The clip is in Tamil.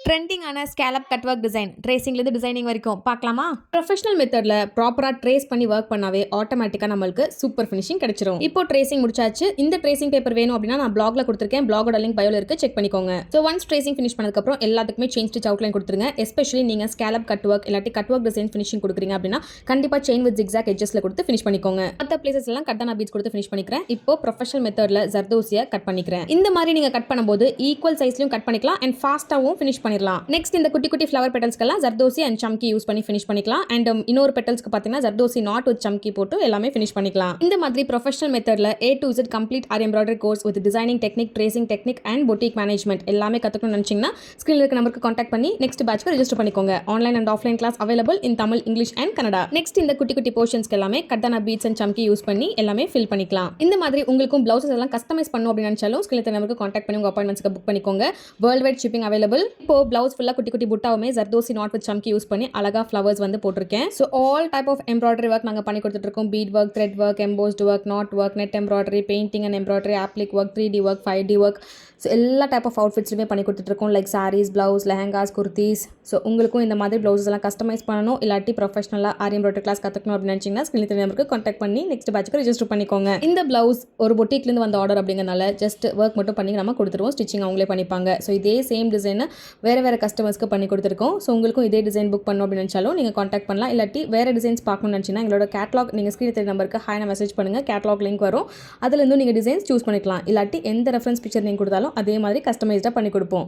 ட்ரெண்டிங்கான ஸ்கேலப் கட் ஒர்க் டிசைன் ட்ரேசிங்லேருந்து டிசைனிங் வரைக்கும் பார்க்கலாமா? ப்ரொஃபஷனல் மெத்தடில் ப்ராப்பராக ட்ரேஸ் பண்ணி ஒர்க் பண்ணாவே ஆட்டோமேட்டிக்காக நம்மளுக்கு சூப்பர் ஃபினிஷிங் கிடைச்சிரும். இப்போ ட்ரேசிங் முடிச்சாச்சு. இந்த ட்ரேசிங் பேப்பர் வேணும் அப்படின்னா நான் பிளாக்ல கொடுத்துருக்கேன். பிளாகோட லிங்க் பயோல இருக்கு, செக் பண்ணிக்கோங்க. ஸோ ஒன்ஸ் ட்ரேசிங் ஃபினிஷ் பண்ணதுக்கப்புறம் எல்லாத்துக்குமே செயின் ஸ்டிச் அவுட்லைன் கொடுத்துருங்க. எஸ்பெஷலி நீங்கள் ஸ்கேலப் கட் ஒர்க் இல்லாட்டி கட் ஒர்க் டிசைன் ஃபினிஷிங் கொடுக்குறீங்க அப்படின்னா கண்டிப்பாக செயின் வித் ஜிக்ஸாக் எட்ஜஸ்ல கொடுத்து ஃபினிஷ் பண்ணிக்கோங்க. மற்ற பிளேசஸ் எல்லாம் கட்டானா பீட்ஸ் கொடுத்து ஃபினிஷ் பண்ணிக்கிறேன். இப்போ ப்ரொஃபஷனல் மெத்தடில் ஜர்தோசியை கட் பண்ணிக்கிறேன். இந்த மாதிரி நீங்கள் கட் பண்ணும்போது ஈக்குவல் சைஸ்லையும் கட் பண்ணிக்கலாம் அண்ட் ஃபாஸ்ட்டாகவும் ஃபினிஷ் பண்ணிடலாம். நெக்ஸ்ட் இந்த குட்டி குட்டி flower பெட்டல்ஸ்க்கெல்லாம் zardozi and chamki use பண்ணி ஃபினிஷ் பண்ணிக்கலாம். அண்ட் இன்னொரு பெட்டல்ஸ்க்கு பார்த்தீங்கன்னா ஜர்தோசி நாட் வித் சம்கி போட்டு எல்லாமே ஃபினிஷ் பண்ணிக்கலாம். இந்த மாதிரி ப்ரொஃபஷனல் மெத்தடில் A to Z complete aari embroidery course with designing technique, tracing technique and boutique management எல்லாமே கற்றுக்கணும்னு நினச்சிங்கன்னா ஸ்க்ரீனில் இருக்க நம்பருக்கு கான்டாக்ட் பண்ணி நெக்ஸ்ட் பேட்ச்க்கு ரெஜிஸ்டர் பண்ணிக்கோங்க. Online and offline class available in Tamil, English and Kannada. Next இந்த குட்டி குட்டி போர்ஷன்ஸ்க்கு எல்லாமே katdana beads and chamki use பண்ணி எல்லாமே ஃபில் பண்ணிக்கலாம். இந்த மாதிரி உங்களுக்கும் பிளவுசஸ் எல்லாம் கஸ்டமைஸ் பண்ணணும் அப்படின்னு நினைச்சாலும் ஸ்க்ரீனில் இருக்க நம்பருக்கு கான்டாக்ட் பண்ணி உங்கள் அப்பாயின்மெண்ட்ஸ்க்கு புக் பண்ணிக்கோங்க. World wide shipping available. இப்போ பிளவுஸ் ஃபுல்லாக குட்டி குட்டி புட்டாவுமே zardosi knot with chamki use பண்ணி அழகா ஃப்ளவர்ஸ் வந்து போட்டிருக்கேன். So all type of embroidery work நாங்கள் பண்ணி கொடுத்துருக்கோம். Bead work, thread work, embossed work, knot work, net embroidery, painting and embroidery, applique work, 3D work, 5D work. So எல்லா டைப் ஆஃப் அவுட்ஃபிட்ஸுமே பண்ணி கொடுத்துட்ருக்கோம். Like saris, blouse, lehengas, kurtis. So உங்களுக்கும் இந்த மாதிரி பிளவுஸ் எல்லாம் கஸ்டமைஸ் பண்ணணும் இல்லாட்டி ப்ரொஃபஷனலாக ஆரி எம்ப்ராய்டரி கிளாஸ் கற்றுக்கணும் அப்படின்னு நினச்சிங்கன்னா ஸ்க்ரீனில் நம்பருக்கு கான்டாக்ட் பண்ணி நெக்ஸ்ட் பேட்ச்க்கு ரெஜிஸ்டர் பண்ணிக்கோங்க. இந்த பிளவுஸ் ஒரு பொட்டிக்லேருந்து வந்த ஆர்டர் அப்படிங்கிறனால ஜஸ்ட் ஒர்க் மட்டும் பண்ணி நம்ம கொடுத்துருவோம். ஸ்டிச்சிங் அவங்களே பண்ணிப்பாங்க. ஸோ இதே சேம் டிசைனை வேறு கஸ்டமர்ஸ்க்கு பண்ணி கொடுத்துருக்கோம். ஸோ உங்களுக்கும் இதே டிசைன் புக் பண்ணணும் அப்படின்னு நினச்சாலும் நீங்கள் கான்டாக்ட் பண்ணலாம். இல்லாட்டி வேறு டிசைன்ஸ் பார்க்கணும்னு நினச்சிங்கன்னா எங்களோட கேட்லாக் நீங்கள் ஸ்க்ரீன் தெரிய நம்பருக்கு ஹாய்னா மெசேஜ் பண்ணுங்கள். கேட்லாக் லிங்க் வரும். அதுலேருந்து நீங்கள் டிசைன்ஸ் சூஸ் பண்ணிக்கலாம். இல்லாட்டி எந்த ரெஃபரன்ஸ் பிக்சர் நீங்கள் கொடுத்தாலும் அதே மாதிரி கஸ்டமைஸ்டாக பண்ணி கொடுப்போம்.